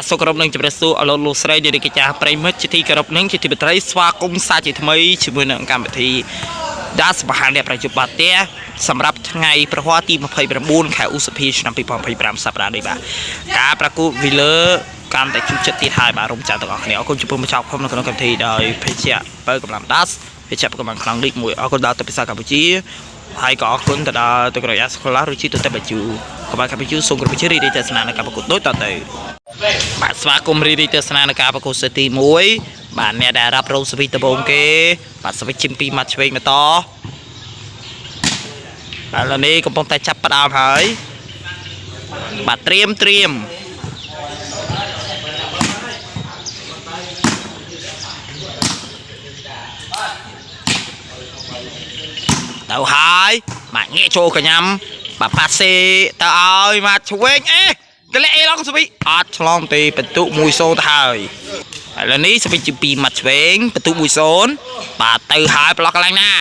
បាទសូមគោរពនឹងជម្រាបសួរអលោកលោកស្រីដែលកិច្ចការប្រិមិត្តជាទីគោរពនឹងជាទីបត្រីស្វាគមន៍សាជាថ្មីជាមួយនឹងកម្មវិធីដាសបហានអ្នកប្រជុំបាត់ទេសម្រាប់ថ្ងៃប្រហ័សទី29ខែឧសភាឆ្នាំ2025សប្តាហ៍នេះបាទការប្រកួតវីលើកាន់តែជុំចិត្តទៀតហើយបាទរំចាំទាំងអស់គ្នាអរគុណចំពោះមកចោលខ្ញុំនៅក្នុងកម្មវិធីដោយភេជ្ជៈបើកម្លាំងដាសភេជ្ជៈកម្លាំងខ្លាំងលីក1អរគុណដល់ទៅភាសាកម្ពុជាហើយក៏អរគុណទៅដល់ទៅក្រយ៉ាស្កូឡារុជិទៅបាជូក៏បានកម្ពុជាសូមគោរពជម្រាបរីករាយទស្សនានៅការប្រកួតដូចតទៅបាទស្វាគមន៍រីករាយទស្សនានៅការប្រកួតសេតទី1បាទអ្នកដែលរាប់រងសវិតដំបូងគេបាទសវិតជិម2ម៉ាត់ឆ្វេងមកតឥឡូវនេះកំពុងតែចាប់ផ្ដើមហើយបាទត្រៀមទៅហើយបាទងាកចូលកញ្ញាំបាទប៉ាសេទៅឲ្យមកឆ្វេងកលែអេឡងសវិអត់ឆ្លងទេបន្ទុក1-0ទៅហើយឥឡូវនេះសវិជា2ម៉ាត់ឆ្វេងបន្ទុក1-0បាទទៅហើយប្លុកកន្លែងណា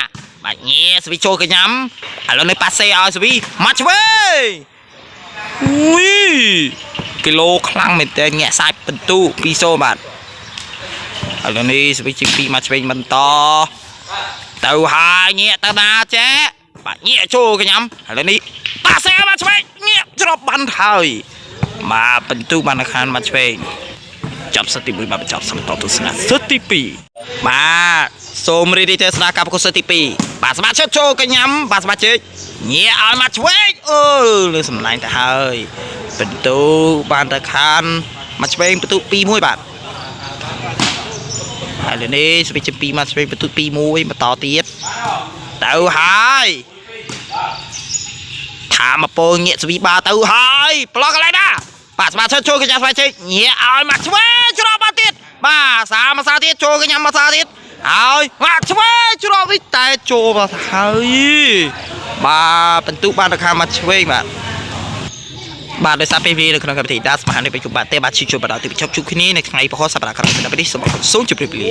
បាទងាកសវិចូលកញ្ញាំឥឡូវនេះប៉ាសេឲ្យសវិម៉ាត់ឆ្វេងគីឡូខ្លាំងមែនតើងាកសាច់បន្ទុក2-0បាទឥឡូវនេះសវិជា2ម៉ាត់ឆ្វេងបន្តទៅហើយងាកទៅណាចេះបាទងាកចូលកញ្ញាំឥឡូវនេះប៉ាសេមកឆ្វេងងាកច្រប់បានហើយបាទបន្ទុកបានខានមកឆ្វេងចាប់សិតទី1បាទបញ្ចប់សន្តទស្សនាសិតទី2បាទសូមរីករាយទស្សនាការប្រកួតសិតទី2បាទសមាជិកចូលកញ្ញាំបាទសមាជិកងាកឲ្យមកឆ្វេងលើសម្លាញ់ទៅហើយបន្ទុកបានទៅខានមកឆ្វេងបន្ទុក2-1បាទហើយលើនេះសវិជ2មកឆ្វេងបន្ទុក2-1បន្តទៀតទៅហើយថាមកពោងាកសវិបាទៅហើយប្លុកកន្លែងណាបាទសមាជិកចូលកញ្ញាសមាជិកងាកឲ្យមកឆ្វេងច្រប់បាត់ទៀតបាទសាមកសាទៀតចូលកញ្ញាមកសាទៀតហើយមកឆ្វេងច្រប់វិញតែចូលមកហើយបាទបន្ទុកបានទៅខាងមកឆ្វេងបាទដោយសារពេលវេលានៅក្នុងកម្មវិធីដាសមហានេះបញ្ជុំបាទទេបាទជួបបន្តទីបញ្ចប់ជួបគ្នានៅថ្ងៃពហុសប្តាហ៍ក្រោយពីនេះសូមអរគុណសូមជម្រាបលា